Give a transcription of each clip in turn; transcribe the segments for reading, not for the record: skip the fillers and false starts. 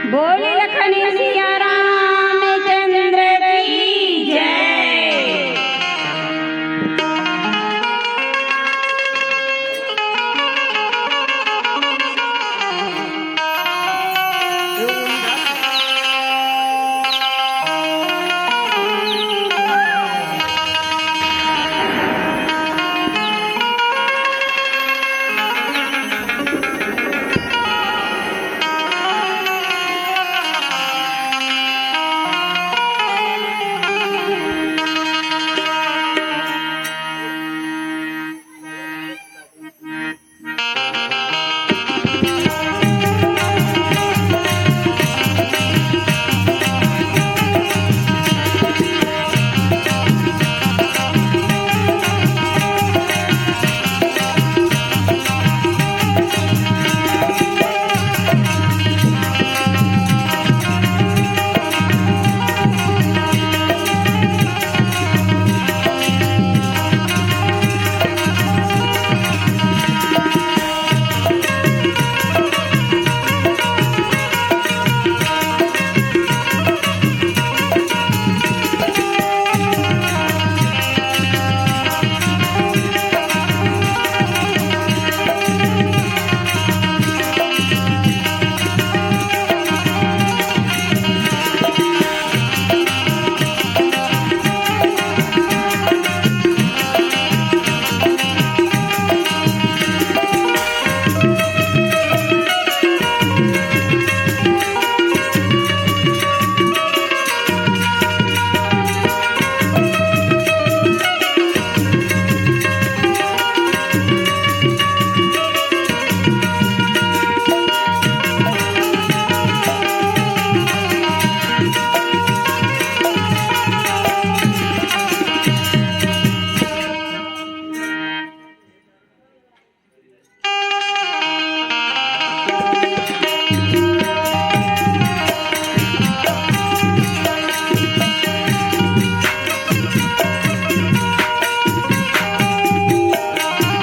बोल लखन सिया रामचंद्र की जय।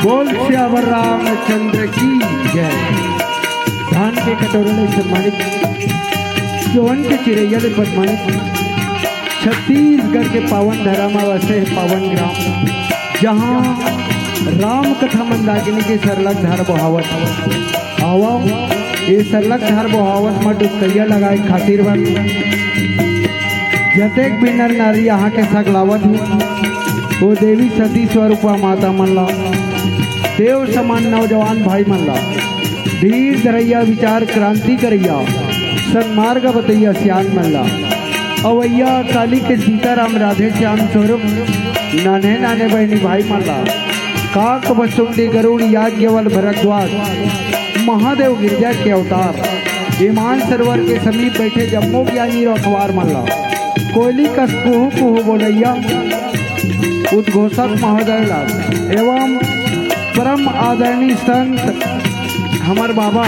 बोल श्यावर रामचंद्र की जय। धान के कटोरे सम्मानित, चौवन के चिरैया पदमानित, छत्तीसगढ़ के पावन धरामा वसे पावन ग्राम, जहाँ राम कथा मंदाकिनी के सरलग धार बहावत आवा ये सरलग धार बहावत में डुबकैया लगाए खातिर बन जतेक भी नर नारी यहाँ के सगलावत वो देवी सती स्वरूपा माता मल्ला देव समान नौजवान भाई मल्ला धीर धरैया विचार क्रांति करैया सन्मार्ग बतैया सियान मल्ला अवैया काली के सीताराम राधे श्याम स्वरूप नाने नाने बहनी भाई मल्ला काक बसुंडी गरुड़ याज्ञवल भरद्वाज महादेव गिरजा के अवतार ईमान सरोवर के समीप बैठे जम्मू ज्ञानी रखवार मल्ला कोयली का कुहू कुहू बोलैया उद्घोषक महोदय लाल एवं परम आदरणीय संत हमार बाबा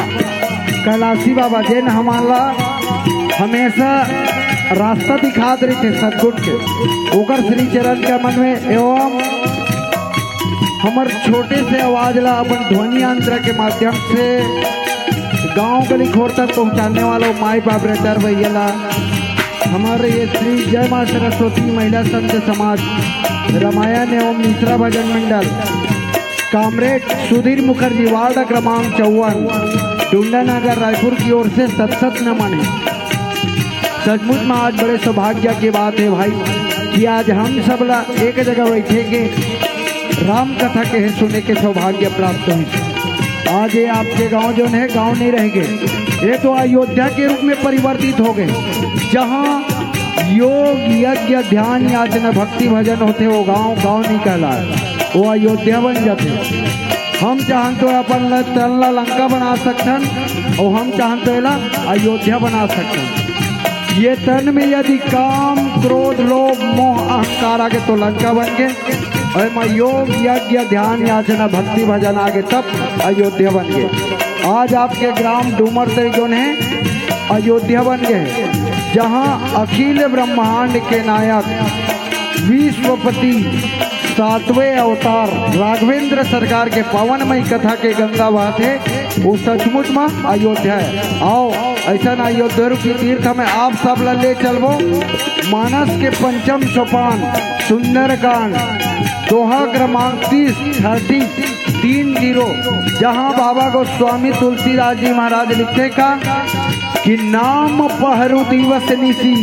कैलाशी बाबा जैन हमारा हमेशा रास्ता दिखाते रहे थे सदगुण के ओकर श्री चरण के मन में एवं हमार छोटे से आवाज ला अपन ध्वनि यंत्र के माध्यम से गांव गली खोर तक पहुंचाने वालों माई बाप रेतर भैया हमारे ये श्री जय मां सरस्वती महिला संत समाज रामायण एवं मिश्रा भजन मंडल कामरेड सुधीर मुखर्जी वार्ड क्रमांक 54 डुंडा नगर रायपुर की ओर से सत नमन है। सचमुच में आज बड़े सौभाग्य की बात है भाई कि आज हम सब एक जगह बैठे के राम कथा के सुने के सौभाग्य प्राप्त हुई। आज ये आपके गांव जो है गांव नहीं रहेंगे, ये तो अयोध्या के रूप में परिवर्तित हो गए। जहां योग यज्ञ ध्यान याचना भक्ति भजन होते वो गांव नहीं कहलाए, वो अयोध्या बन जाते। हम चाहन तो अपन तनला लंका बना सकन और हम चाहन तो अयोध्या बना सकन। ये तन में यदि काम क्रोध लोभ मोह अहंकार आगे तो लंका बन गए, और मैं योग यज्ञ ध्यान याचना भक्ति भजन आगे तब अयोध्या बन गए। आज आपके ग्राम डूमर से जो है अयोध्या बन गए, जहाँ अखिल ब्रह्मांड के नायक विश्वपति 7वें अवतार राघवेंद्र सरकार के पावनमयी कथा के गंगा बात है वो सचमुच में अयोध्या है। आओ ऐसा अयोध्या रूपी तीर्थ में आप सब ला ले चलबो। मानस के पंचम सोपान सुंदरकांड दोहा क्रमांक 30 जहाँ बाबा गोस्वामी तुलसीदास जी महाराज लिखे का कि नाम पहरू दिवस निसी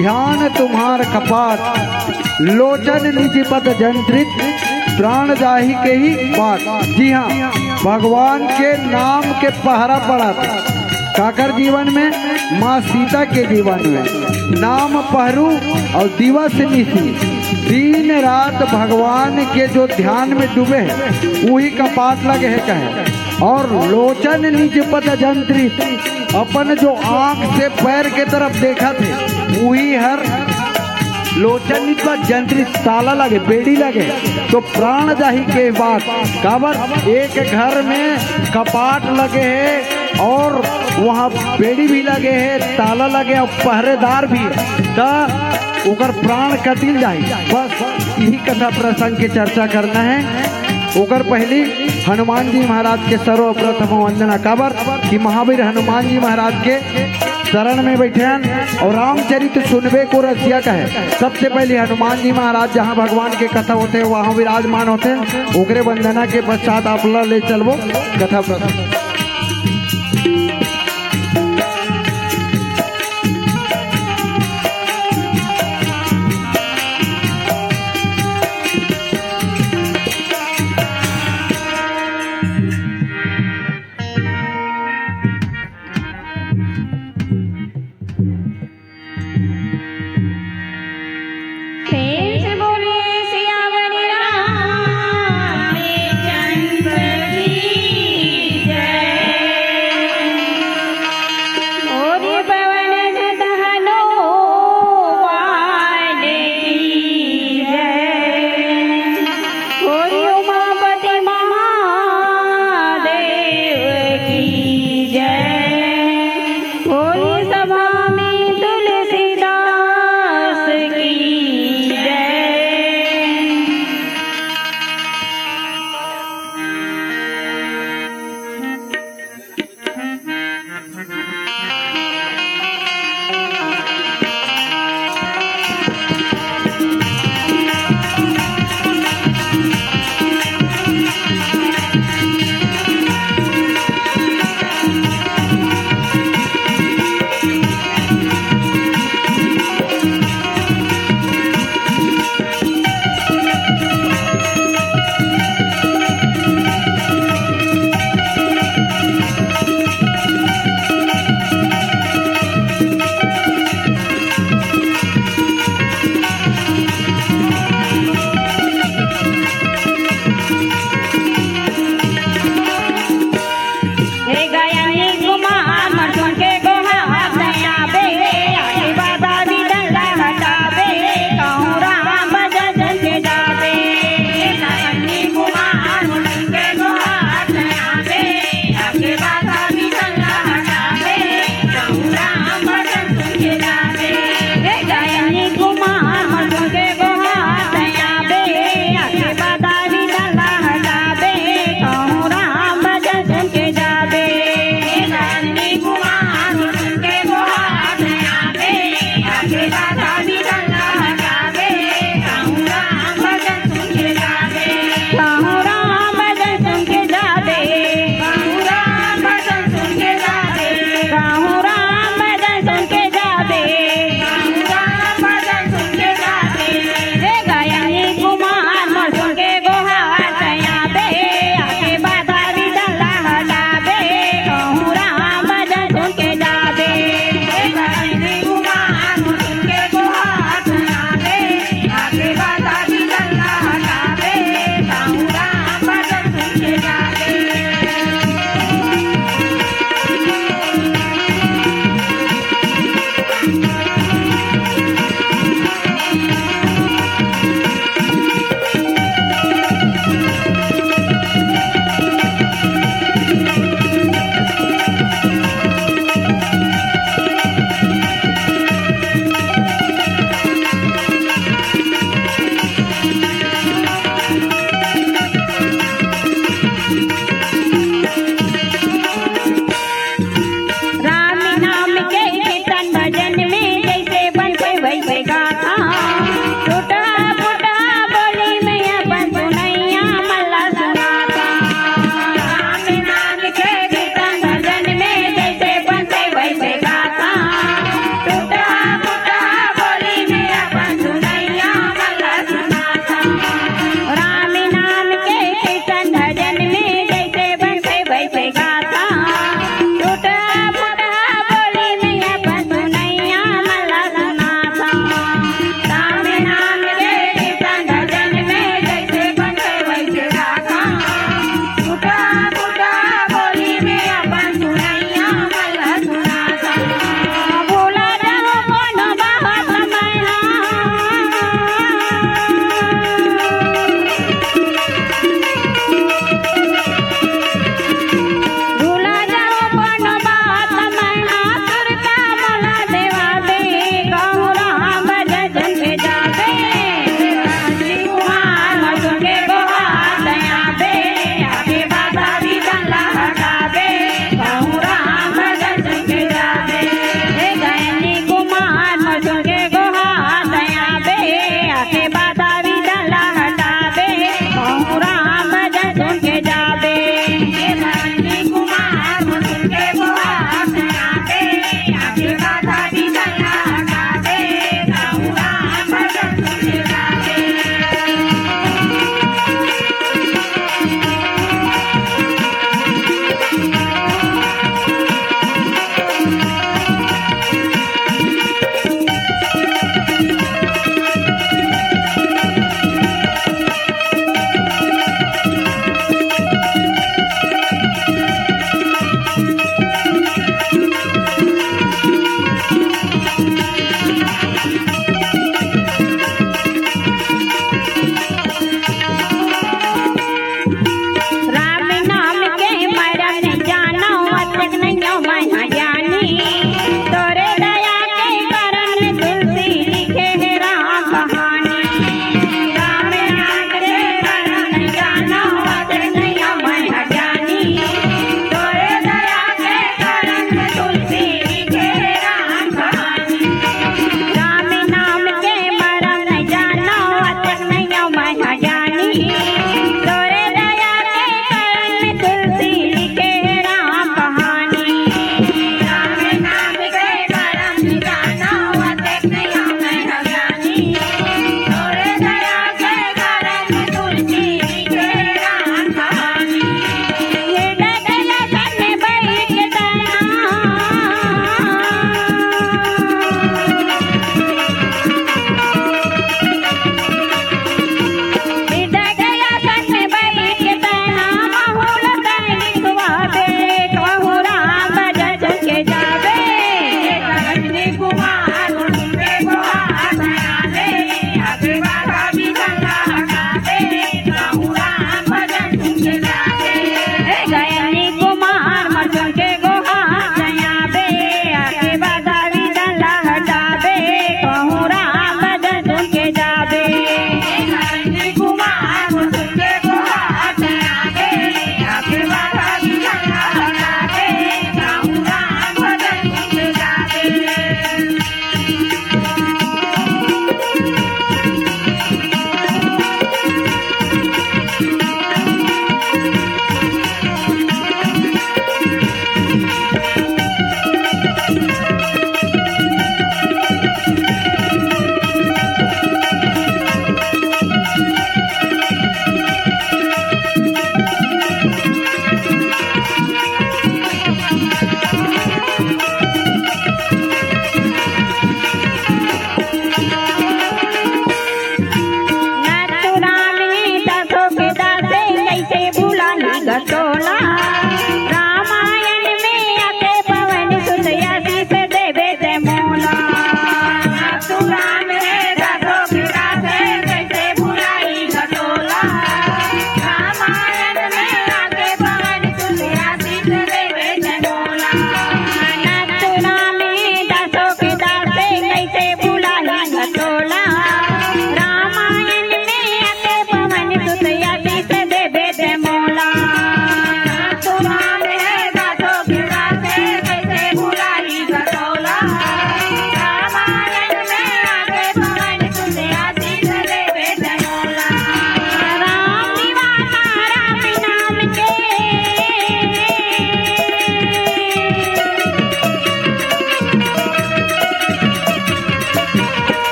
ध्यान तुम्हार कपाट लोचन निज पद जंत्रित प्राण जाहि के ही बात। जी हाँ, भगवान के नाम के पहरा पड़ा था काकर जीवन में, माँ सीता के जीवन में। नाम पहरू और दिवस निशी दिन रात भगवान के जो ध्यान में डूबे हैं वही कपाट लगे है कहे। और लोचन निज पद जंत्रित अपन जो आंख से पैर के तरफ देखा थे वही हर लोचन निज पद जंत्रित ताला लगे बेड़ी लगे। तो प्राण जाहि के बात काबर एक घर में कपाट लगे है और वहाँ बेड़ी भी लगे है ताला लगे और पहरेदार भी तो उकर प्राण कटिल जाए। बस यही कथा प्रसंग की चर्चा करना है। ओकर पहली हनुमान जी महाराज के सर्वप्रथम वंदना काबर कि महावीर हनुमान जी महाराज के शरण में बैठे हैं और रामचरित सुनबे को रसिया का है। सबसे पहले हनुमान जी महाराज जहाँ भगवान के कथा होते हैं वहाँ विराजमान होते हैं। ओकरे वंदना के पश्चात आप ले चलबो कथा प्रसंग। प्रेम से बोलिए सियावर रामचंद्र की जय।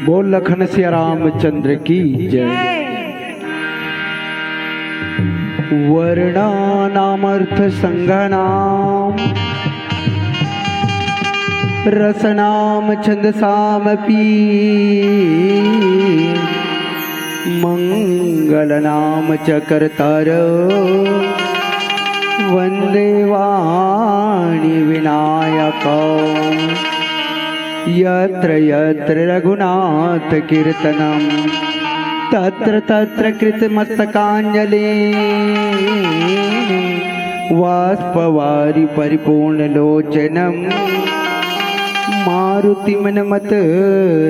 बोल लखन सिया रामचंद्र की जय। वर्णानामर्थ संघनाम रसनाम छंदसामपि मंगलनाम च कर्तार वंदे वाणी विनायक। यत्र यत्र रघुनाथ कीर्तनम तत्र तत्र कृतमस्तकांजलि वाष्पवारि परिपूर्णलोचनम मारुतिमनमत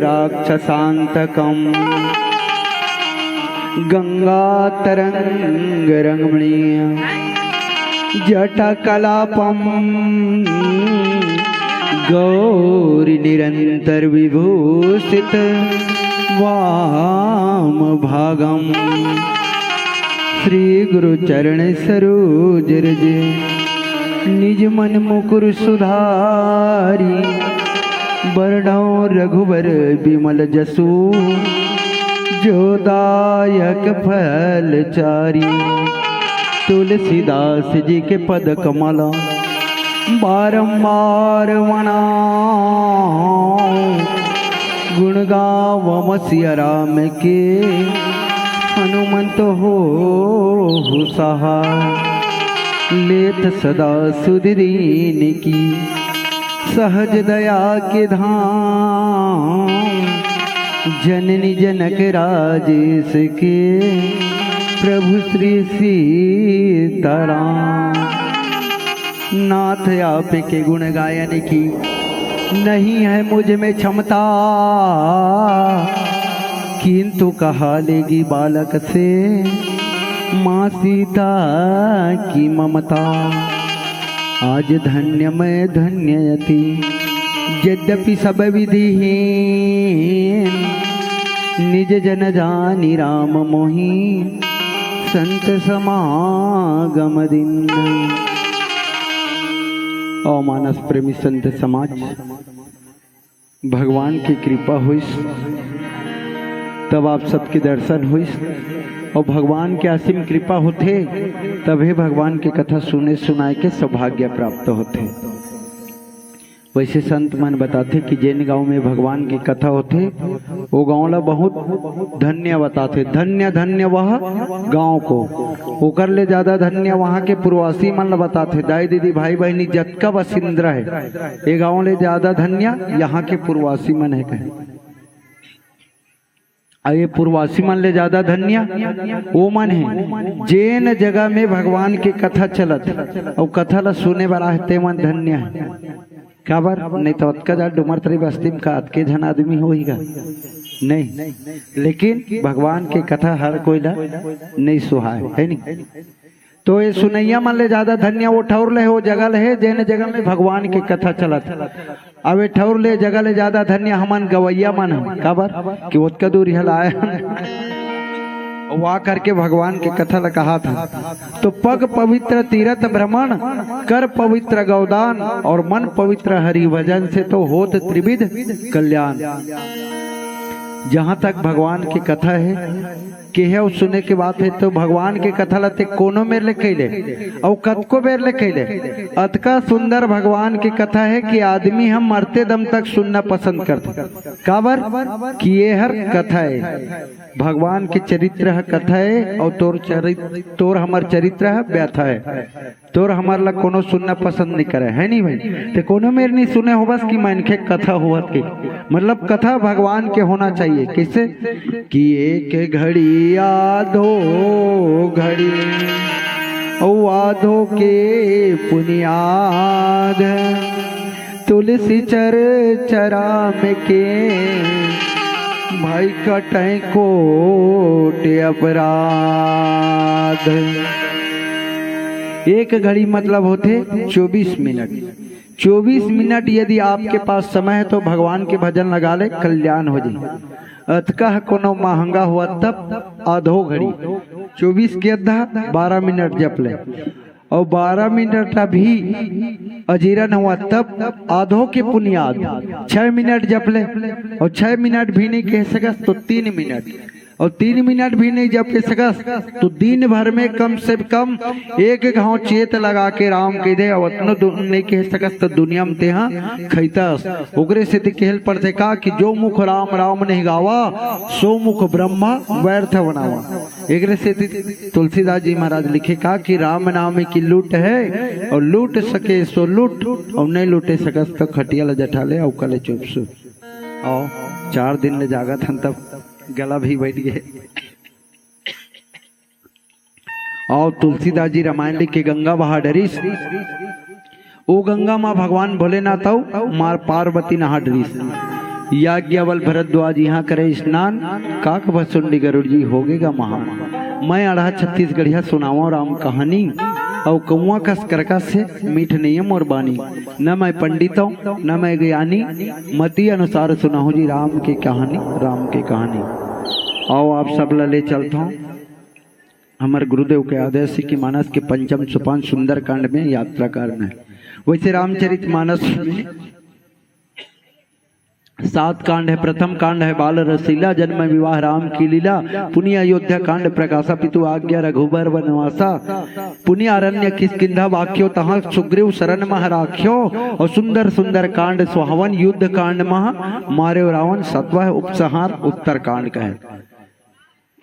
राक्षसांतकम। गंगातरंग रमणीय जटाकलापम गौरी निरंतर विभूषित वाम भागम। श्री गुरु चरण सरोज रज निज मन मुकुर सुधारी। बरडौ रघुबर बिमल जसु जोदायक फल चारी। तुलसीदास जी के पद कमला बारंबार वनाऊं। गुण गावम सिया राम के हनुमंत हो सहाय। लेत सदा सुधि दीन की सहज दया के धाम। जननी जनक राजेश के प्रभु श्री सीताराम। नाथ आप के गुण गायन की नहीं है मुझ में क्षमता, किंतु कहा लेगी बालक से माँ सीता की ममता। आज धन्य मैं धन्ययति यद्यपि सब विधिहीन। निज जन जानी राम मोहि संत समागम दिन। और मानस प्रेमी संत समाज भगवान की कृपा हुई तब आप सबके दर्शन हुई और भगवान के असीम कृपा होते तभी भगवान की कथा सुने सुनाए के सौभाग्य प्राप्त होते। वैसे संत मन बताते कि जिन गांव में भगवान की कथा होते वो गांव ला बहुत धन्य बताते। धन्य धन्य वह गांव को ओकर ले ज्यादा धन्य वहाँ के पूर्वासी मन ला बताते। दाई दीदी भाई बहनी जतका बसिंद्रा है ये गांव ले ज्यादा धन्य यहाँ के पूर्वासी मन है। कहे ये पूर्वासी मन ले ज्यादा धन्य वो मन है जेन जगह में भगवान की कथा चलत और कथा ला सुने वाला है ते मन धन्य है। काबर नहीं तो अतका जा डुमर तरी बस्ती में का अतके जन आदमी होगा नहीं, लेकिन भगवान की कथा हर कोई ला नहीं सुहाए है नहीं। तो ये सुनैया मन ले ज्यादा धन्य वो ठौर ले वो जगह ले जेन जगह में भगवान की कथा चलत। अब ये ठौर ले जगह ले ज्यादा धन्य हमन गवैया मन है। काबर कि उतका दूर हल आया वहाँ करके भगवान की कथा ला कहा था। तो पग पवित्र तीर्थ भ्रमण कर पवित्र गौदान और मन पवित्र हरि भजन से तो होत त्रिविध कल्याण। जहाँ तक भगवान की कथा है कि है उस सुने के बात है तो भगवान की कथा लाते कोनो मेर ले कैले और कतको बेर ले कैले। अतका सुंदर भगवान की कथा है कि आदमी हम मरते दम तक सुनना पसंद करते। काबर कि ये हर कथा है भगवान के चरित्र है कथा है और तोर हमार चरित्र है व्यथा है। तोर हमार ला कोनो सुनना पसंद नहीं करे है नहीं भाई। तो कोनो मेर नहीं सुने हो बस कि मन के कथा हुआ के मतलब कथा भगवान के होना चाहिए। किसे कि एक घड़ी आधो घड़ी आधो के पुनियाद तुलसी चरा में के भाई कटे कोट अपराध। एक घड़ी मतलब होते 24 मिनट। 24 मिनट यदि आपके पास समय है तो भगवान के भजन लगा ले कल्याण हो जाए। अतका कोनो महंगा हुआ तब आधो घड़ी 24 के अद्धा 12 मिनट जप ले और 12 मिनट अभी अजीरन हुआ तब आधो के पुनियाद 6 मिनट जप ले, और 6 मिनट भी नहीं कह सकस तो 3 मिनट, और 3 मिनट भी नहीं जप के सकस तो दिन भर में कम से कम 1 घाव चेत लगा के राम के दे, और नहीं कह सकस तो दुनिया में तेहा खैतस। ओकरे से कहल पड़ते का कि जो मुख राम राम नहीं गावा सो मुख ब्रह्मा व्यर्थ बनावा। एक से तुलसीदास जी महाराज लिखे का कि राम नाम की लूट है, और लूट सके सो लूट, और नहीं लूटे सकस तो खटिया ल जठा ले और कले चुप सु। और 4 दिन ले जागा था तब गला भी बैठ गए। और तुलसीदास जी रामायण लिख के गंगा बहा डरीस, ओ गंगा माँ भगवान भोलेनाथ आओ मार पार्वती नहा डरीस। याज्ञवल भरद्वाज यहाँ करे स्नान, काक भसुंडी गरुड़ जी होगेगा महा। मैं अढ़ा छत्तीसगढ़िया सुनावा राम कहानी, और कौआ कस करका से मीठ नियम और बानी। न मैं पंडित हूँ न मैं ज्ञानी, मति अनुसार सुनाहू जी राम की कहानी, राम की कहानी। आओ आप सब ले चलता हूँ हमारे गुरुदेव के आदेश की मानस के पंचम सोपान सुंदर कांड में यात्रा करना है। वैसे रामचरित मानस में 7 कांड है। प्रथम कांड है बाल रसीला, जन्म विवाह राम की लीला। पुण्य अयोध्या कांड, प्रकाशा पितु आज्ञा रघुबर वनवासा। पुण्य अरण्य किष्किंधा वाक्यो, तहाँ सुग्रीव शरण मह राख्यो। और सुंदर सुंदर कांड सुहावन, युद्ध कांड मह मारे रावण। 7वां उपसंहार उत्तर कांड का है।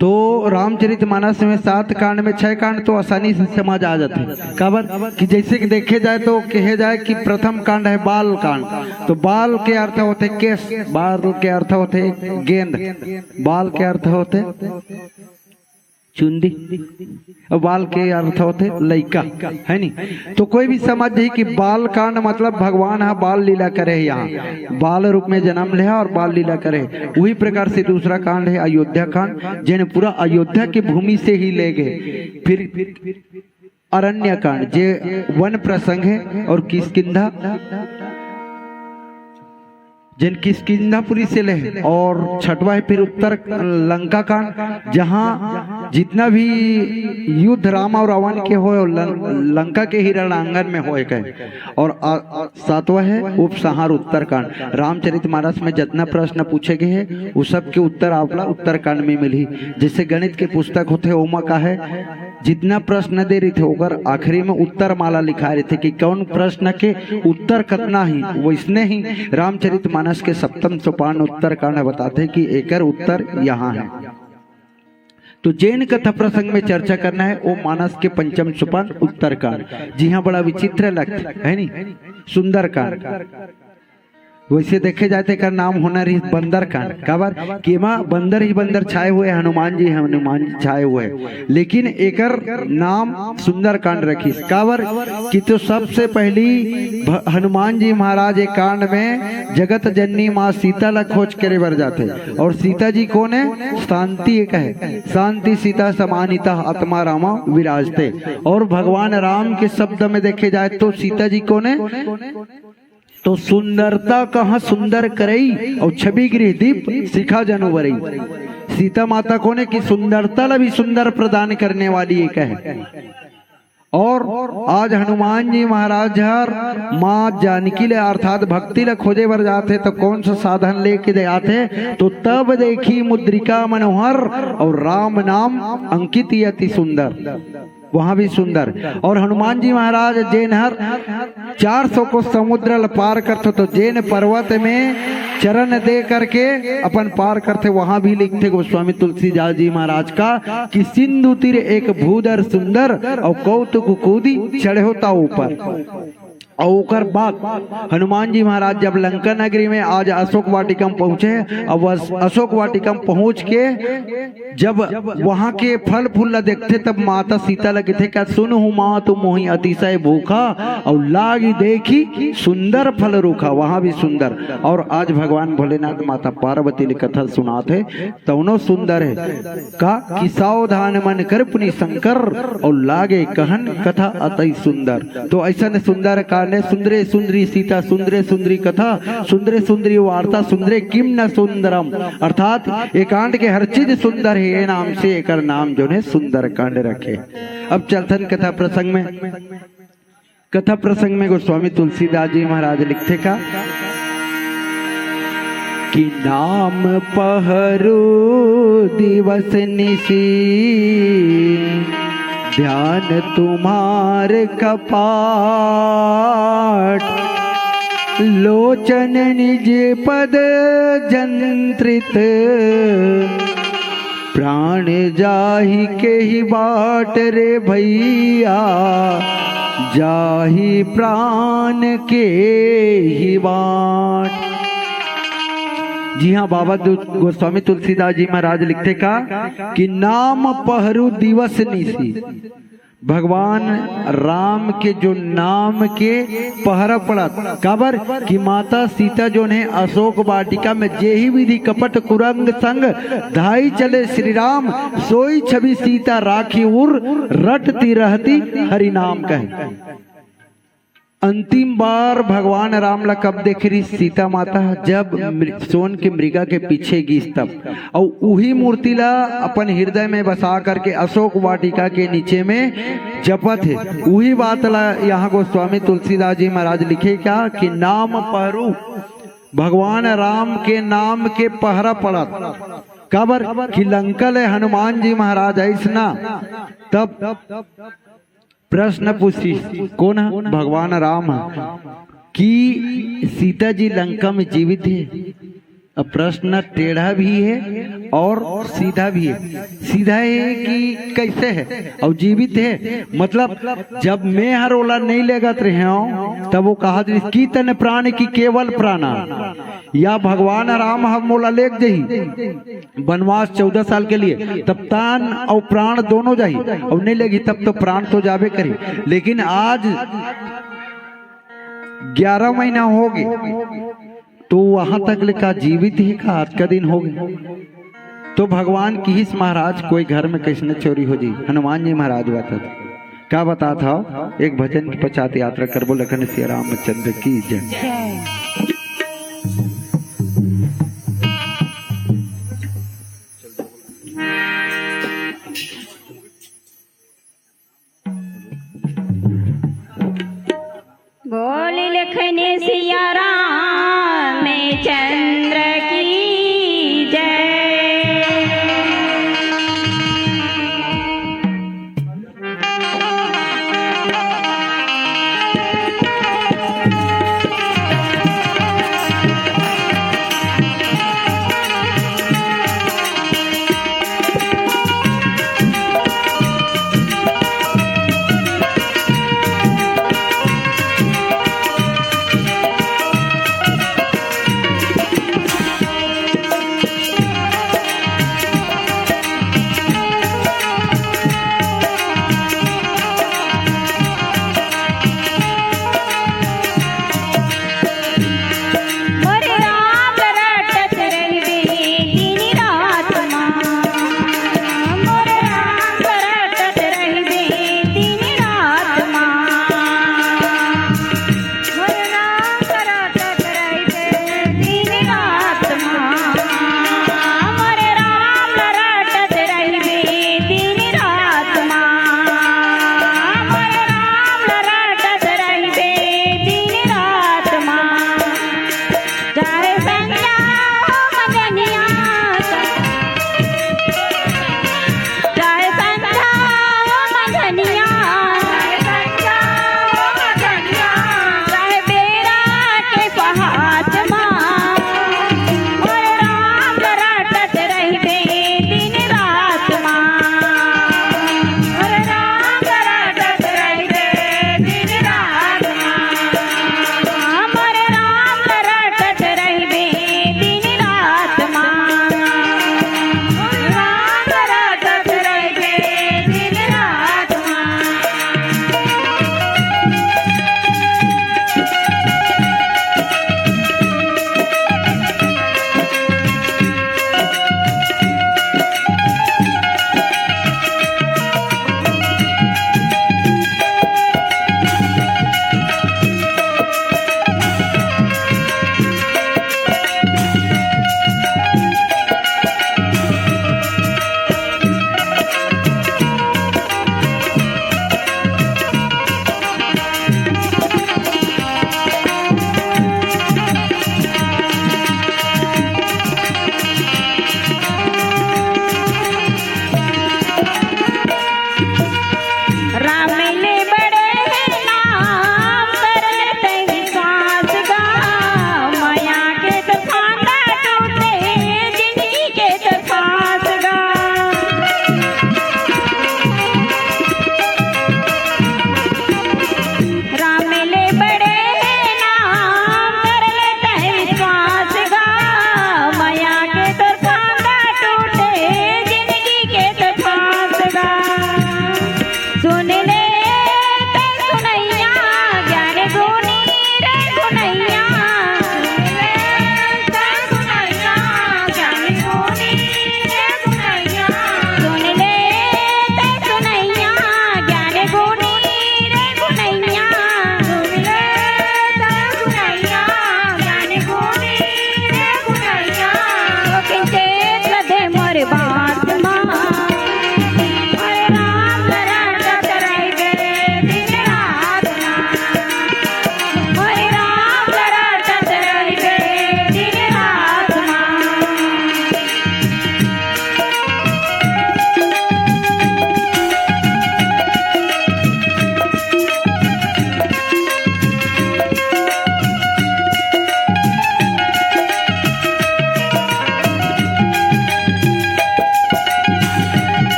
तो रामचरित मानस में 7 कांड में 6 कांड तो आसानी से समझ आ जाते हैं। काबर कि जैसे कि देखे जाए तो कहे जाए कि प्रथम कांड है बाल कांड, तो बाल के अर्थ होते केस, बाल के अर्थ होते गेंद, बाल के अर्थ होते चुंदी, और बाल के अर्थ होते लइका, है नहीं। तो कोई भी समझ जाए कि बाल कांड मतलब भगवान है बाल लीला करे, यहाँ बाल रूप में जन्म ले और बाल लीला करे। वही प्रकार से दूसरा कांड है अयोध्या कांड, जिन्हें पूरा अयोध्या की भूमि से ही ले गए। फिर अरण्य कांड जे वन प्रसंग है, और किष्किंधा जिन किष्किंधापुरी से ले। और 6वां है फिर उत्तर लंका कांड, जहाँ जितना भी युद्ध राम और रावण के हो लंका के ही रणांगन में होए गए। और 7वां है उपसंहार उत्तर कांड। रामचरित मानस में जितना प्रश्न पूछे गए हैं वो सब के उत्तर आपला उत्तर कांड में मिली। जैसे गणित के पुस्तक होते ओमा का है, जितना प्रश्न दे रहे थे ओकर आखिरी में उत्तर माला लिखा रहे थे कि कौन प्रश्न के उत्तर कितना ही। वैसने ही रामचरित मानस के 7वें सोपान उत्तर कांड बताते कि एकर उत्तर यहाँ है। तो जैन कथा प्रसंग में चर्चा करना है वो मानस के 5वें सोपान उत्तर कांड। जी हाँ, बड़ा विचित्र लगता है नहीं, सुंदर कांड। वैसे देखे जाते का नाम होना रही बंदर कांड। काबर कि माँ बंदर ही बंदर छाए हुए, हनुमान जी छाए हुए, लेकिन एकर नाम सुंदर कांड रखी। काबर कि तो सबसे पहली हनुमान जी महाराज एक कांड में जगत जननी माँ सीता ला खोज करे बर जाते। और सीता जी कौन है? शांति एक है, शांति सीता समानिता आत्मा रामा विराजते। और भगवान राम के शब्द में देखे जाए तो सीता जी कौन है? तो सुंदरता कहाँ सुंदर करई, और छवि गृह दीप शिखा जनवरई। सीता माता कौन है? कि सुंदरता ला भी सुंदर प्रदान करने वाली एक है। और आज हनुमान जी महाराज हर माँ जानकी ले अर्थात भक्ति ले खोजे बर जाते तो कौन सा साधन लेके दे आते? तो तब देखी मुद्रिका मनोहर, और राम नाम अंकित अति सुंदर, वहां भी सुंदर। और हनुमान जी महाराज जैन हर 400 को समुद्र पार करते तो जैन पर्वत में चरण दे करके अपन पार करते। वहां भी लिखते गोस्वामी तुलसीदास जी महाराज का कि सिंधु तीर एक भूदर सुंदर, और कौतुक कूदी चढ़े होता ऊपर। और ओकर बाद हनुमान जी महाराज जब लंका नगरी में आज अशोक वाटिका में पहुंचे, अब अशोक वाटिका में पहुंच के जब वहां के फल फूल देखते तब माता सीता लगे थे क्या सुन हूँ माँ तुम मोही अतिशय भूखा, और लागी देखी सुंदर फल रूखा, वहां भी सुंदर। और आज भगवान भोलेनाथ माता पार्वती ने कथा सुनाते तौनो सुंदर है का कि सावधान मन कर पुनि शंकर, और लागे कहन कथा अति सुंदर। तो ऐसा सुंदर कांड कांडे सुंदरे सुंदरी सीता सुंदरे सुंदरी कथा सुंदरे सुंदरी वार्ता सुंदरे किम न सुंदरम, अर्थात ये कांड के हर चीज सुंदर है, ये नाम से एक नाम जो है सुंदर कांड रखे। अब चलथन कथा प्रसंग में। कथा प्रसंग में गोस्वामी तुलसीदास जी महाराज लिखते का कि नाम पहरू दिवस निशी, ध्यान तुम्हार कपाट, लोचन निज पद जंत्रित, प्राण जाहि के ही बाट रे भैया, जाहि प्राण के ही बाट। जी हाँ, बाबा गोस्वामी तुलसीदास जी महाराज लिखते का कि नाम पहरू दिवस निशी, भगवान राम के जो नाम के पहरा पड़ा काबर कि माता सीता जो ने अशोक वाटिका में जेहि विधि कपट कुरंग संग धाई चले श्री राम, सोई छवि सीता राखी उर, रटती रहती हरि नाम कहे। अंतिम बार भगवान राम ला कब देख रही सीता माता, जब सोन के मृगा के पीछे गीस तब, और वही मूर्ति ला अपन हृदय में बसा करके अशोक वाटिका के नीचे में जपत है। वही बात ला यहाँ गोस्वामी तुलसीदास जी महाराज लिखे क्या कि नाम पहरू, भगवान राम के नाम के पहरा पड़त काबर कि लंकल हनुमान जी महाराज ऐसना, तब प्रश्न पूछी कौन है? भगवान राम कि सीता जी लंका में जीवित है। अब प्रश्न टेढ़ा भी है और सीधा भी है। सीधा है कि कैसे है और जीवित है, मतलब जब मैं हर ओला नहीं लेगत रहे हूँ तब वो कहा की तन प्राण की केवल प्राणा, या भगवान राम हम मोला लेग जही वनवास 14 साल के लिए, तब तान और प्राण दोनों जाही, और नहीं लेगी तब तो प्राण तो जाबे करी। लेकिन आज 11 महीना हो गए तो वहां तक लिखा जीवित ही का आज का दिन हो गया। तो भगवान की ही महाराज कोई घर में कैसे चोरी हो जी, हनुमान जी महाराज बता क्या बता था। एक भजन की पश्चात यात्रा करबो लखन सिया रामचंद्र की जय। बोली लखन सिया राम चंद्र की जय।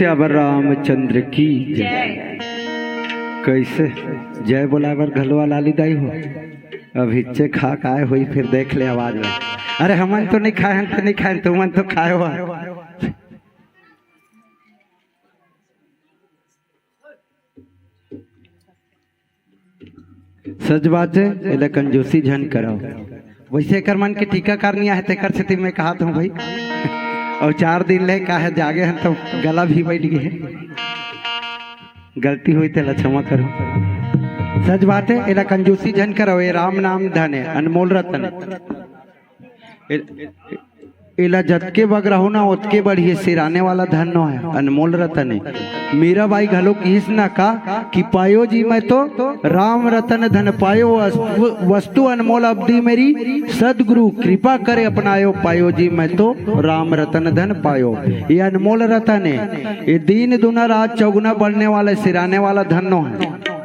श्यावर रामचंद्र की जय। जय। कैसे जय बोलावर घलवा लाली दाई हो। अब हिच्चे खा खाए हुई फिर देख ले आवाज में। अरे हमन तो नहीं खाए, हम तो नहीं खाए, तुमन तो खाए हुआ। सच बात है, एला कंजूसी झन कराओ। वैसे कर मन के टीका करनी है तेकर से मैं कहा था भाई। और 4 दिन ले का है जागे हैं तो गला भी बैठ गए। गलती हुई तो क्षमा करो। सच बात है, एला कंजूसी झन करो। ये राम नाम धन है, अनमोल रतन है। एला जतके बग रहो ना उतके बढ़िए सिराने वाला धन नो है, अनमोल रतन है। मीरा बाई घलो किस ना का कि पायो जी मैं तो राम रतन धन पायो, वस्तु अनमोल अवधि मेरी सदगुरु कृपा करे अपनायो। पायो जी मैं तो राम रतन धन पायो, ये अनमोल रतन है। ये दिन दुना रात चौगुना बढ़ने वाला सिराने वाला धन नो है।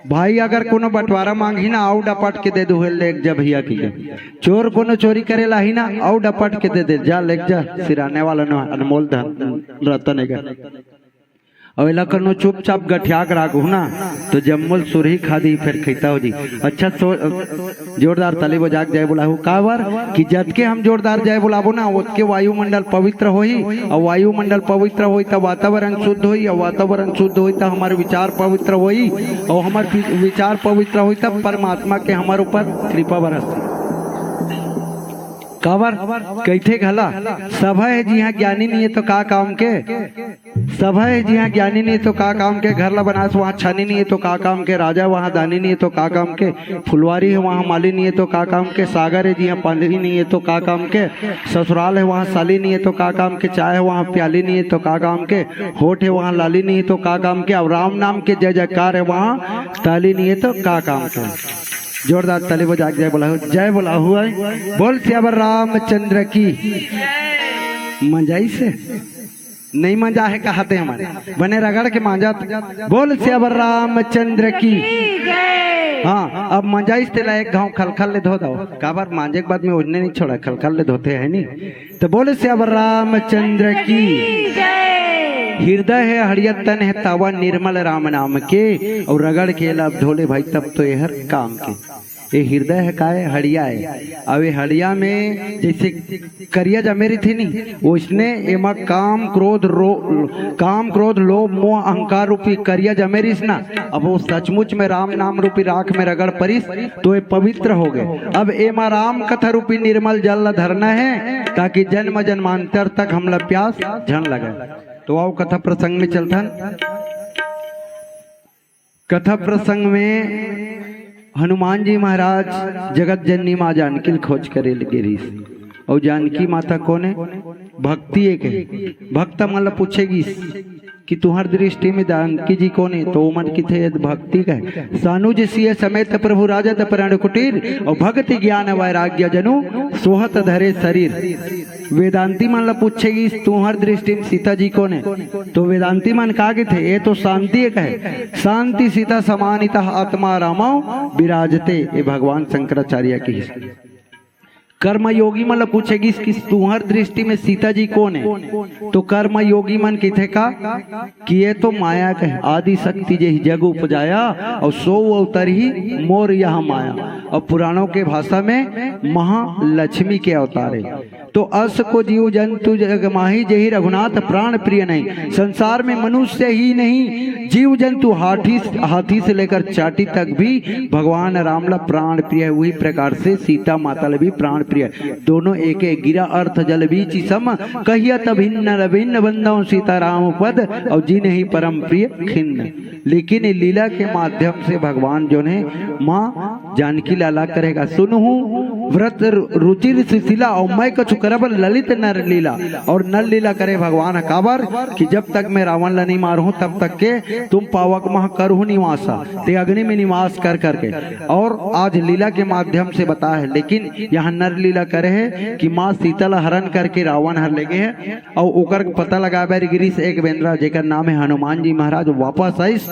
भाई अगर कोनो बंटवारा मांगी ना आओ डपट के दे दो ले जा भैया की। चोर कोनो चोरी करे ला ही ना आओ डपट के दे दे जा ले जा, सिराने वाला ना अनमोल धन रतन है। और इला करनो चुपचाप गठिया राखू ना तो जम्मुल सुरही खादी फिर खैता हो जी। अच्छा जोरदार ताली बजा के जय बुलाहू कावर कि जद के हम जोरदार जय बुलाबो ना उसके वायुमंडल पवित्र होई। और वायुमंडल पवित्र होई तो वातावरण शुद्ध होई, और वातावरण शुद्ध होई तो हमारे विचार पवित्र होई, और हमारे विचार पवित्र होई तब परमात्मा के हमारे ऊपर कृपा बरस। कावर कैथे घला सभा है जी हाँ ज्ञानी नहीं है तो का काम के। सभा है जी हाँ ज्ञानी नहीं तो का काम के। घर ला बनास वहाँ छानी नहीं है तो का काम के। राजा वहाँ दानी नहीं है तो का काम के। फुलवारी है वहाँ माली नहीं है तो का काम के। सागर है जी हाँ पानी नहीं है तो का काम के। ससुराल है वहाँ साली नहीं है तो का काम के। चाय है वहाँ प्याली नहीं है तो का काम के। होठ है वहाँ लाली नहीं है तो का काम के। और राम नाम के जय जयकार है वहाँ ताली नहीं है तो का काम के। जोरदार ताली बजा के जय बोला हो। जय बोला हुआ बोल श्यावर रामचंद्र की। मंजाई से नहीं मंजा है कहते हमारे बने रगड़ के मांजा। बोल श्यावर रामचंद्र की। हाँ अब मंजाई से ला एक घाव खलखल ले धो दो। काबर मांजे के बाद में उड़ने नहीं छोड़ा, खलखल ले धोते है नहीं। तो बोल श्यावर रामचंद्र की। हृदय है हरियत तन है तावा निर्मल राम नाम के। और रगड़ के लब धोले भाई तब तो ये हर काम के। ये हृदय है का है हड़िया है। अब ये हड़िया में जैसे करिया जमेरी थी नहीं, उसने एमा काम क्रोध लोभ मोह अहंकार रूपी करिया जमेरिस ना। अब वो सचमुच में राम नाम रूपी राख में रगड़ परिस तो ये पवित्र हो गए। अब एमा राम कथा रूपी निर्मल जल धरना है ताकि जन्म जन्मांतर तक हमला प्यास झन लगे। तो आओ कथा प्रसंग में चलता। कथा प्रसंग में हनुमान जी महाराज जगत जननी माँ जानकी खोज करे लगे। और जानकी माता कौन है? भक्ति एक है। भक्त मतलब पूछेगी कि तुम्हार दृष्टि में जानकी जी कौन है? तो मन की थे भक्ति का है। सानुज सिय समेत प्रभु राजा प्राण कुटीर, और भक्ति ज्ञान वैराग्य जनु सोहत धरे शरीर। वेदांती मन ला पूछेगी तुम्हार दृष्टि में सीता जी कौन है? तो वेदांती मन का थे ये तो शांति एक है। शांति सीता समानिता आत्मा रामो विराजते। ये भगवान शंकराचार्य की। कर्म योगी मन पूछेगी कि तुम्हार दृष्टि में सीता जी कौन है? तो कर्म योगी मन कहते का कि ये तो माया का है। आदि शक्ति जय जग उपजाया, और सो अवतर ही मोर यह माया। और पुराणों के भाषा में महालक्ष्मी के अवतार है। तो अस को जीव जंतु जग माही जही रघुनाथ प्राण प्रिय नहीं। संसार में मनुष्य ही नहीं, जीव जंतु हाथी से लेकर चाटी तक भी भगवान रामला प्राण प्रिय है। वही प्रकार से सीता माता भी प्राण प्रिय। दोनों एक गिरा अर्थ जल बीच सम, कहिया भिन्न भिन्न बंदों सीताराम पद, और जी नहीं परम प्रिय खिन्न। लेकिन लीला के माध्यम से भगवान जो है माँ जानकी लाला करेगा। सुनहु व्रत रुचिर सुशीला, और मैं कछु करब ललित नर लीला। और नर लीला करे भगवान काबर कि जब तक मैं रावण ला नहीं मारू तब तक के तुम पावक मह करहु निवासा। ते अग्नि में निवास कर करके। और आज लीला के माध्यम से बता है। लेकिन यहाँ नर लीला करे है कि माँ सीता ला हरण करके रावण हर ले गए है। और ओकर पता लगा गिरी से एक बेंद्रा जेकर नाम है हनुमान जी महाराज वापस आइस।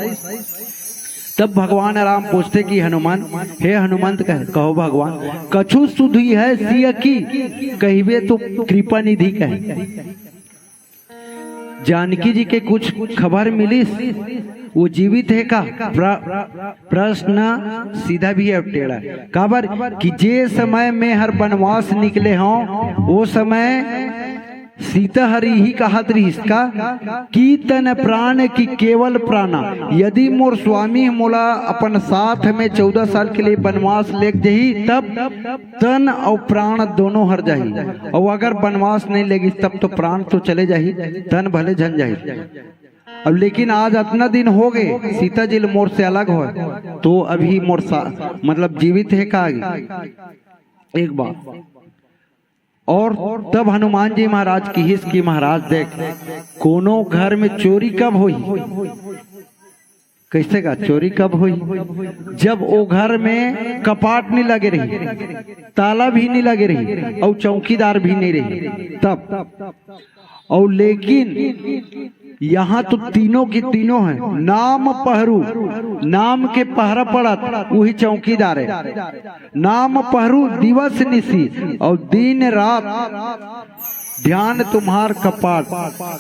तब भगवान राम पूछते कि हनुमान, हे हनुमंत कहो भगवान कछु सुधि है सिय की, कहिबे तो कृपा निधि कहे। जानकी जी के कुछ खबर मिली, वो जीवित है का? प्रश्न सीधा भी है टेढ़ा। खबर कि जे समय में हर वनवास निकले हों वो समय सीता हरि ही कहत रही इसका की तन प्राण की केवल प्राणा, यदि मोर स्वामी मोला अपन साथ में 14 साल के लिए वनवास ले जही तब तन और प्राण दोनों हर जाही, और अगर वनवास नहीं लेगी तब तो प्राण तो चले जाही, तन भले झन जाही। अब लेकिन आज इतना दिन हो गए सीता जी मोर से अलग हो, तो अभी मोर मतलब जीवित है का आगे एक बात। और तब हनुमान जी महाराज की हिस की महाराज देख कोनो घर में चोरी कब हुई? कैसे का चोरी कब हुई? जब वो घर में कपाट नहीं लगे रही, ताला भी नहीं लगे रही और चौकीदार भी नहीं रही तब। और लेकिन यहाँ तो तीनों की तीनों हैं, नाम पहरू, नाम के पहरा पड़त वही चौकीदार है, नाम पहरू दिवस निशी और दिन रात ध्यान तुम्हार कपाट,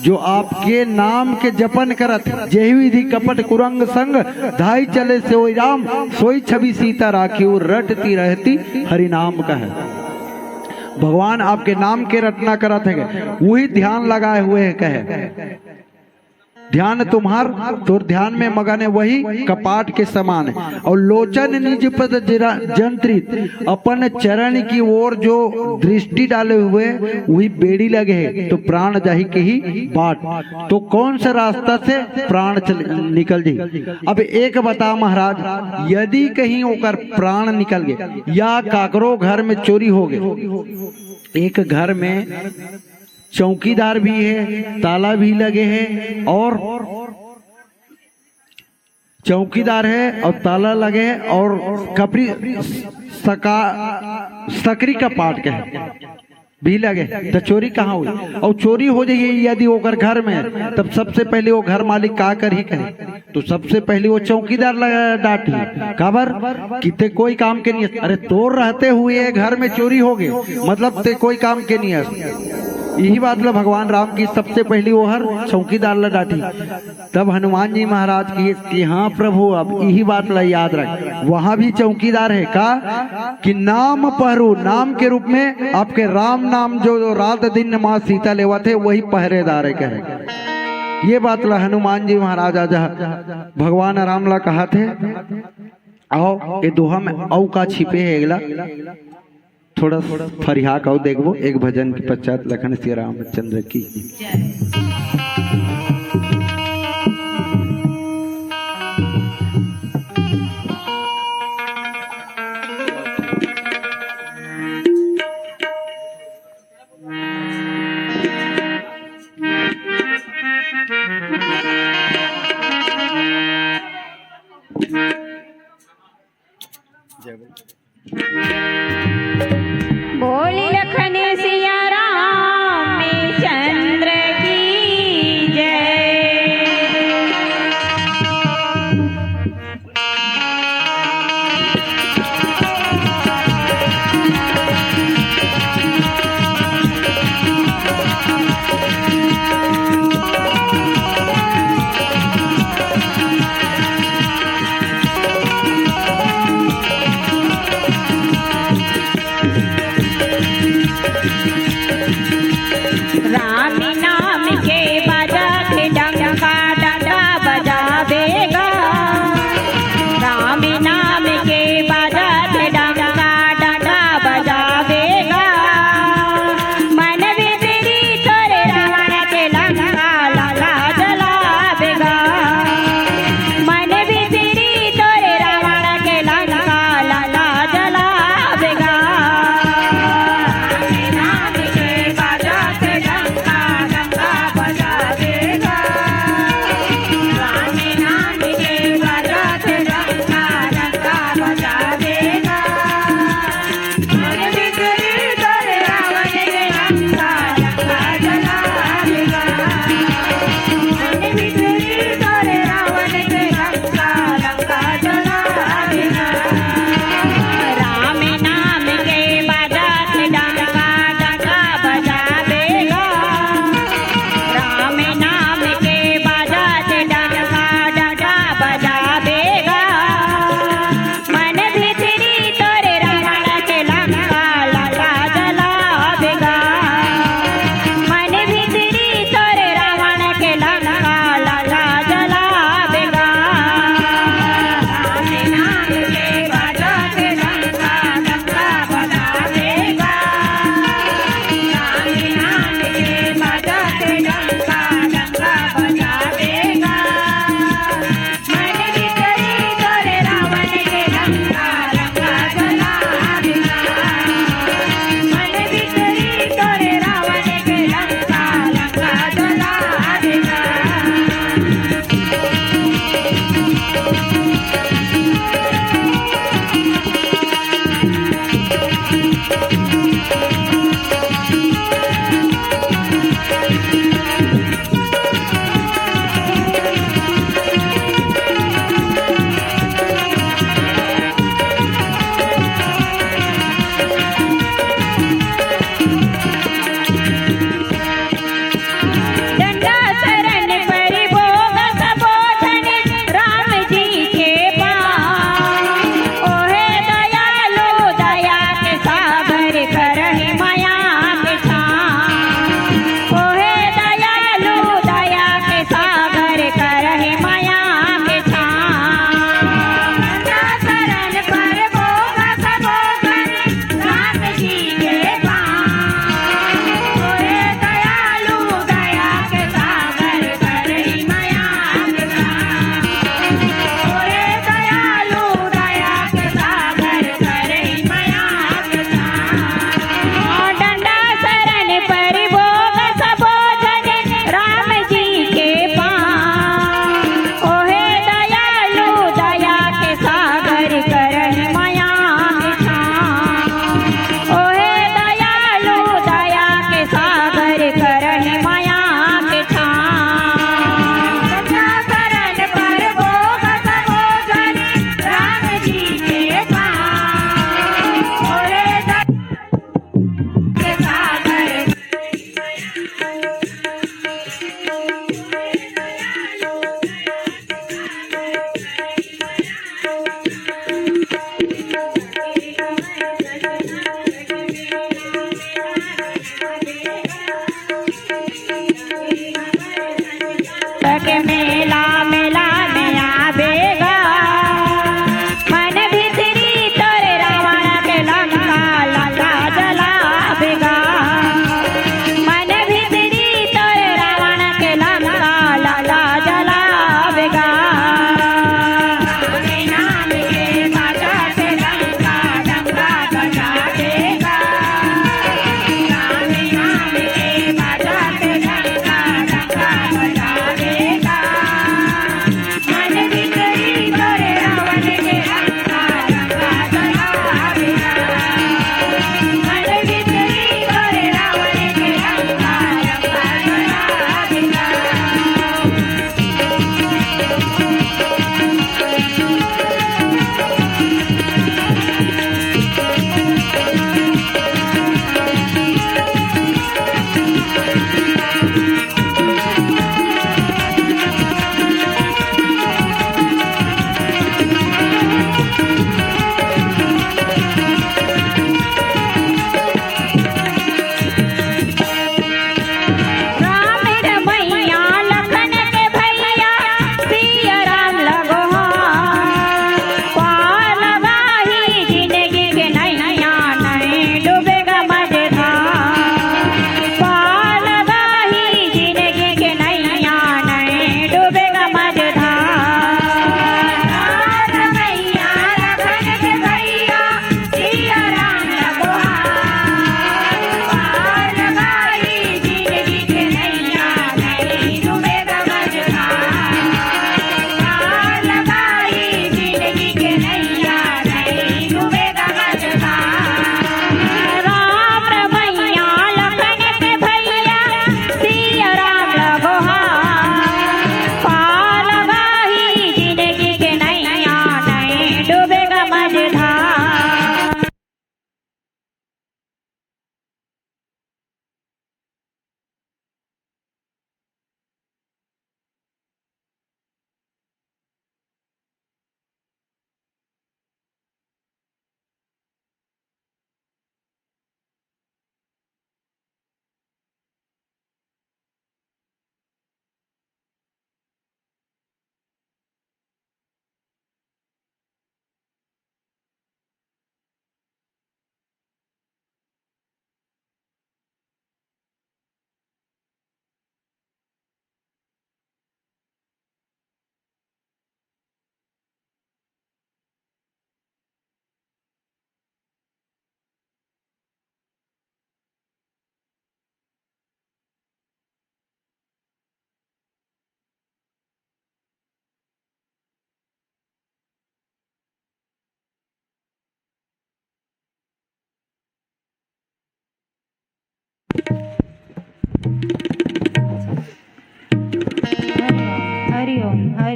जो आपके नाम के जपन करत जेहि विधि कपट कुरंग संग धाई चले से वही राम सोई छवि सीता राखी रटती रहती हरि नाम का है। भगवान आपके नाम के रटना करत है, वही ध्यान लगाए हुए है कहे ध्यान तुम्हार, तो ध्यान में मगन है वही कपाट के समान है। और लोचन निज पद जंत्रित, अपन चरण की ओर जो दृष्टि डाले हुए वही बेड़ी लगे है, तो प्राण जाही के ही बाट, तो कौन सा रास्ता से प्राण निकल जाही। अब एक बता महाराज, यदि कहीं होकर प्राण निकल गए या काकरो घर में चोरी हो गए, एक घर में चौकीदार भी है, ताला भी लगे हैं, और चौकीदार है और ताला लगे है और कपड़ी सकरी का पाट के भी लगे, तो चोरी कहाँ हुई? और चोरी हो जाए यदि वो घर में, तब सबसे पहले वो घर मालिक का कर ही करे, तो सबसे पहले वो चौकीदार डांटी खबर किते कोई काम के नहीं। अरे तोर रहते हुए घर में चोरी हो गए मतलब ते कोई काम के नहीं है। यही बात ला भगवान राम की सबसे पहली वो हर चौकीदार ला डांटी। तब हनुमान जी महाराज की हाँ प्रभु अब यही बात ला याद रख, वहां भी चौकीदार है का कि नाम पहरू, नाम के रूप में आपके राम नाम जो रात दिन माँ सीता लेवा थे वही पहरेदार है कहे। ये बात ला हनुमान जी महाराज आज भगवान राम ला कहा थे। आओ ये दोहा में औ का छिपे है अगला थोड़ा फरिहा का देखो, एक भजन के पश्चात लखन श्री रामचंद्र की। बोली लखन सिया राम चंद्र की जय।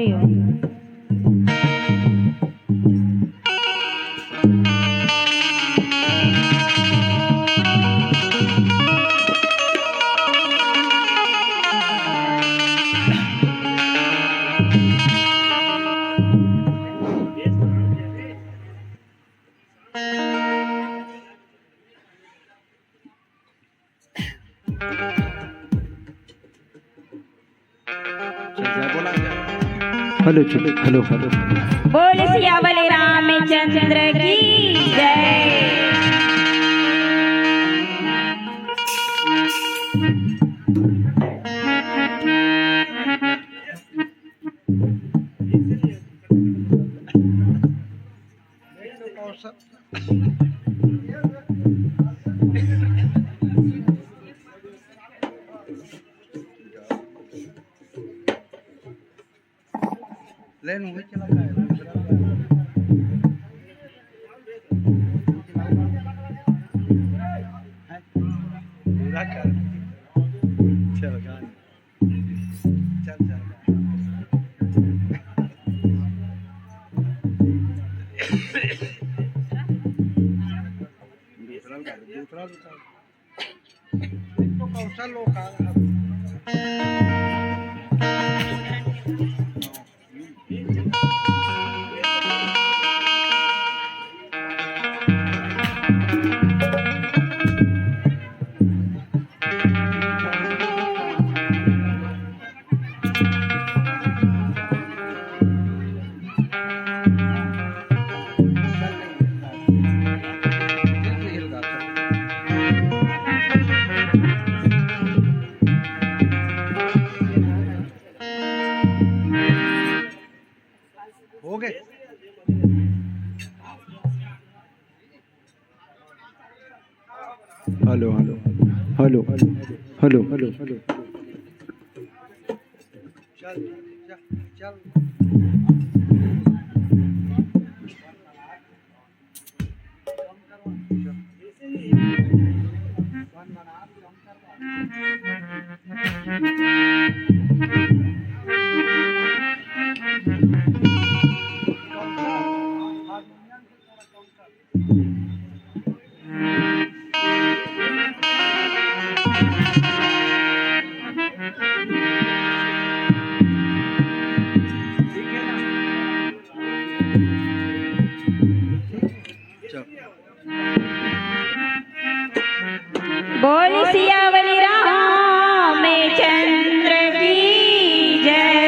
हरिओम। हेलो चलो हेलो हेलो बोल सियावल रामचंद्र की जय। लेन हुई चला गया पूरा कर चल गा चल चल दूसरा तो कौशल लोग हो गए। Hello hello hello hello hello hello चल चल बोल सियावल रामचंद्र की जय।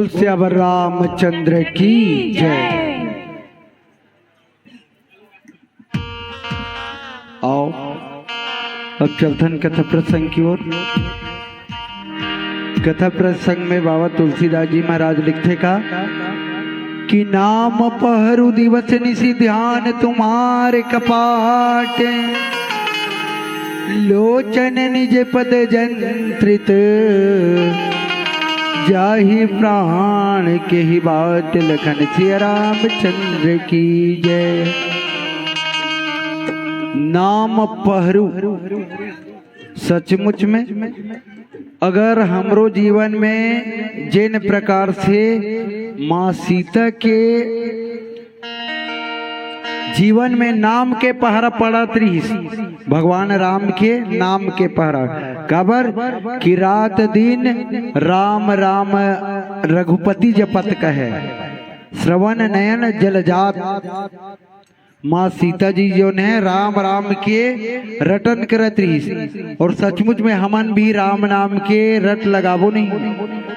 बोल सियावर रामचंद्र की जय। आओ अब चलथन कथा प्रसंग की ओर। कथा प्रसंग में बाबा तुलसीदास जी महाराज लिखते का कि नाम पहरू दिवस निसी ध्यान तुम्हारे कपाट, लोचन निज पद जंत्रित, जाहि प्राण के ही बाट, लखन सिया रामचंद्र की जय। नाम पहरू, सचमुच में अगर हमरो जीवन में जिन प्रकार से माँ सीता के जीवन में नाम के पहरा पड़त रही, भगवान राम के नाम के पहरा कबर कि रात दिन राम राम रघुपति जपत कहे, श्रवण नयन जलजात। माँ सीता जी जो ने राम राम के रटन करत रही, और सचमुच में हमन भी राम नाम के रट लगाबो नहीं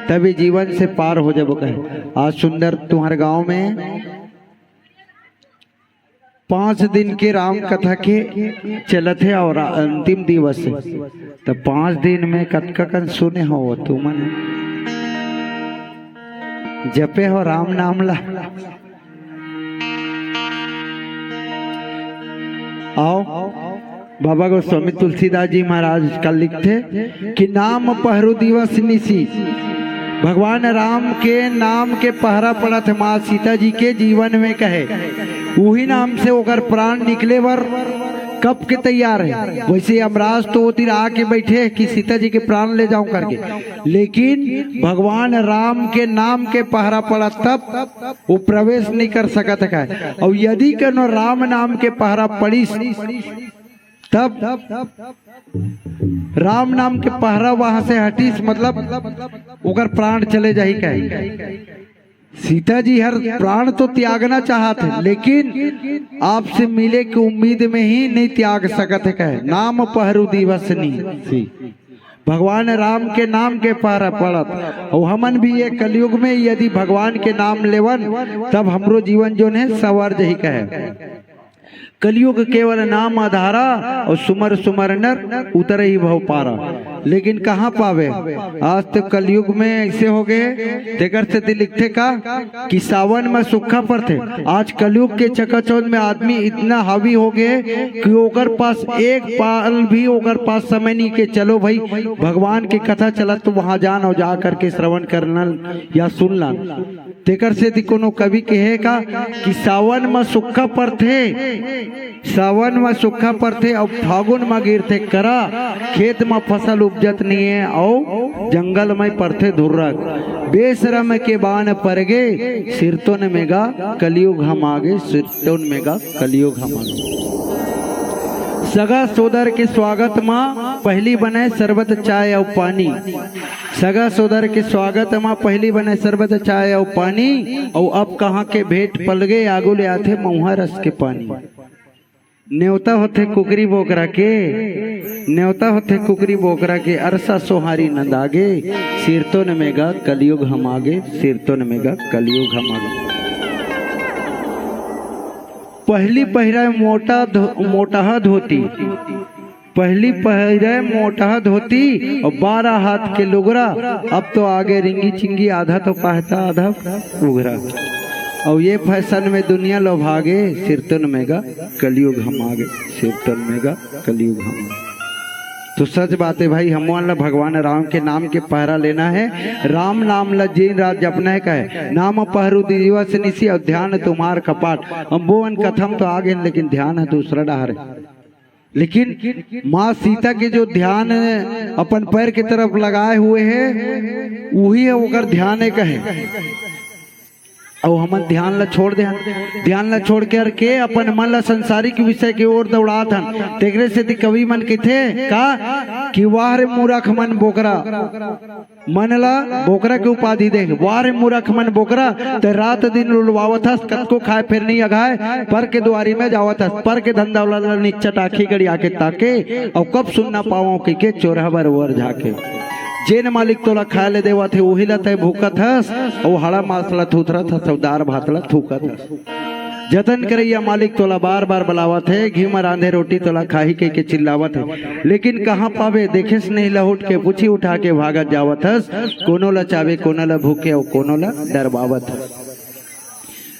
तभी जीवन से पार हो जाबो कहे। आज सुंदर तुम्हारे गांव में 5 दिन के राम कथा के चलत है और अंतिम दिवस है, तो 5 दिन में कतका कन सुने हो तुमन जपे हो राम नाम ला। आओ बाबा गोस्वामी तुलसीदास जी महाराज कल लिखते कि नाम पहरू दिवस निसी, भगवान राम के नाम के पहरा पड़ा था माँ सीता जी के जीवन में कहे, वही नाम से ओकर प्राण निकले वर कब के तैयार है। वैसे यमराज तो वो तीर आके बैठे कि सीता जी के प्राण ले जाऊं करके, लेकिन भगवान राम के नाम के पहरा पड़ा तब वो प्रवेश नहीं कर सकत है। और यदि कनो राम नाम के पहरा पड़ी तब राम नाम के पहरा वहां से हटीस, मतलब ओकर प्राण चले जाही कहे। सीता जी हर प्राण तो त्यागना चाहते, लेकिन आपसे मिले की उम्मीद में ही नहीं त्याग सकत है कहे। नाम पहरू दिवस नी, भगवान राम के नाम के पहरा पड़त। और हमन भी ये कलयुग में यदि भगवान के नाम लेवन तब हमरो जीवन जो है सवर जही कहे। कलयुग केवल नाम आधारा और सुमर सुमर नर उतर ही भव पारा, लेकिन कहाँ पावे। आज तो कलयुग में ऐसे हो गए देकर से लिखते का कि सावन में सुखा पर थे। आज कलयुग के चकाचौंध में आदमी इतना हावी हो गए कि ओकर पास एक पाल भी ओकर पास समय नहीं के चलो भाई भगवान की कथा चलत तो वहां जान और जा करके श्रवण करना या सुनना। तेकर से कोनो कवि कहे का कि सावन में सुखा पर थे, सावन में सुखा पर थे और फागुन में गिरते करा, खेत में फसल उपजत नहीं है और जंगल में परथे धुर्रक, बेशरम के बान पर गे, सिरतोन मेगा कलयुग हम आगे, सिरतोन मेगा कलयुग हम आगे। सगा सोदर के स्वागत माँ पहली बने शरबत चाय और पानी, सगा सोदर के स्वागत माँ पहली बने शरबत चाय और पानी, और अब कहाँ के भेंट पल गए आगू ले आते महुआ रस के पानी। न्योता होते कुकरी बोकरा के, न्योता होते कुकरी बोकरा के, अरसा सोहारी नंदागे, सिरतोन मेगा कलयुग हम आगे, सिरतोन मेगा कलयुग हम आगे। पहली पहिरा मोटा धोती, पहली पहिरे मोटा धोती और 12 हाथ के लुगरा, अब तो आगे रिंगी चिंगी, आधा तो कहता आधा उगरा। और ये फैशन में दुनिया लोभागे, सिरतन मेगा कलयुग हम आगे, सिरतन मेगा कलयुग हम आगे। तो सच बात है भाई, हम ला भगवान राम के नाम के पहरा लेना है, राम नाम ला दिन रात जपना है कहे। नाम पहरू दिवस निसी और ध्यान तुम्हार कपाट। हम बोवन कथम तो आगे, लेकिन ध्यान है दूसरा डहर। लेकिन माँ सीता के जो ध्यान अपन पैर की तरफ लगाए हुए है वही है ओकर ध्यान है कहे। और हमन ध्यान ला छोड़ दे, ध्यान ला छोड़ के अपन मन ला संसारिक विषय की ओर दौड़ात हन। तेगरे से कवि मन कहते का कि वाह रे मूर्ख मन बोकरा, मन ला बोकरा के उपाधि दे, वाह रे मूर्ख मन बोकरा, ते रात दिन लुलवावत हस, कतको खाए फिर नहीं अघाए, पर के दुआरी में जावत हस, पर के धंधा वाला नीचा टाखी गड़ी आके ताके, और कब सुनना पाओ कि के चोरहा बर वर झाके। जेन मालिक तोला खाए ले देवा थे वही ला तय भूखत हस और हड़ा मासला थूथरत हस और दार भातला थूकत हस। जतन करैया मालिक तोला बार बार बुलावत है, घी में रांधे रोटी तोला खाही के चिल्लावत है, लेकिन कहाँ पावे देखे से नहीं लहुट के पूछी उठा के भागत जावत हस। कोनो ला चावे कोनो ला भूखे और कोनो ला डरवावत हस।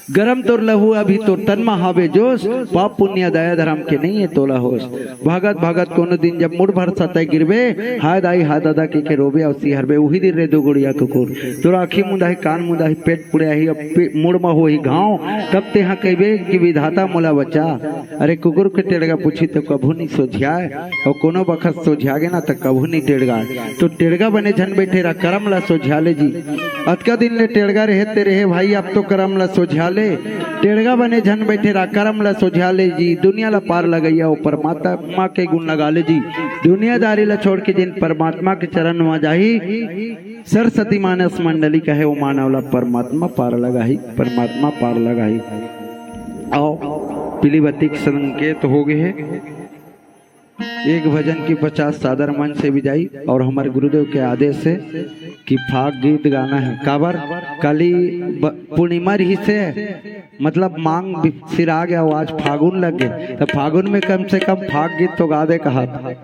गरम तोर लहू अभी तो तन में हावे जोश, पाप पुण्य दया धर्म के नहीं है तोला होश। भागत भागत कोनो दिन जब मुड़ भर सतय गिरबे, हाय दाई हाय दादा के रोबे और सिहरबे, वही दिन रे दो गुड़िया कुकुर तोरा आखी मुदाही कान मुदाही पेट पुड़े ही मुड़ में हो ही घाव, तब ते हाँ कहबे कि विधाता मोला बचा। अरे कुकुर के टेड़गा पूछी तो कभू नहीं सोझियाए और कोनो बखत सोझियागे ना तो कभू नहीं टेड़गा। तो टेड़गा बने झन बैठे रा करम ला सोझियाले जी, अतका दिन ले टेड़गा रहते रहे भाई, अब तो करम ला सोझियाले। टेड़गा बने झन बैठे रा करम ला सोझाले जी, दुनिया ला पार लगैया वो परमात्मा के गुण लगाले जी। दुनियादारी ला छोड़ के जिन परमात्मा के चरण में जाही, सरस्वती मानस मंडली कहे वो मानवला परमात्मा पार लगाही, परमात्मा पार लगाही। आओ पीली बत्ती के संकेत हो गए हैं। एक भजन की 50 सादर मन से भी जाई और हमारे गुरुदेव के आदेश से कि फाग गीत गाना है। काबर कली पूर्णिमा रही से मतलब मांग सिर आ गया, आज फागुन लग गए तो फागुन में कम से कम फाग गीत तो गा दे कहा था।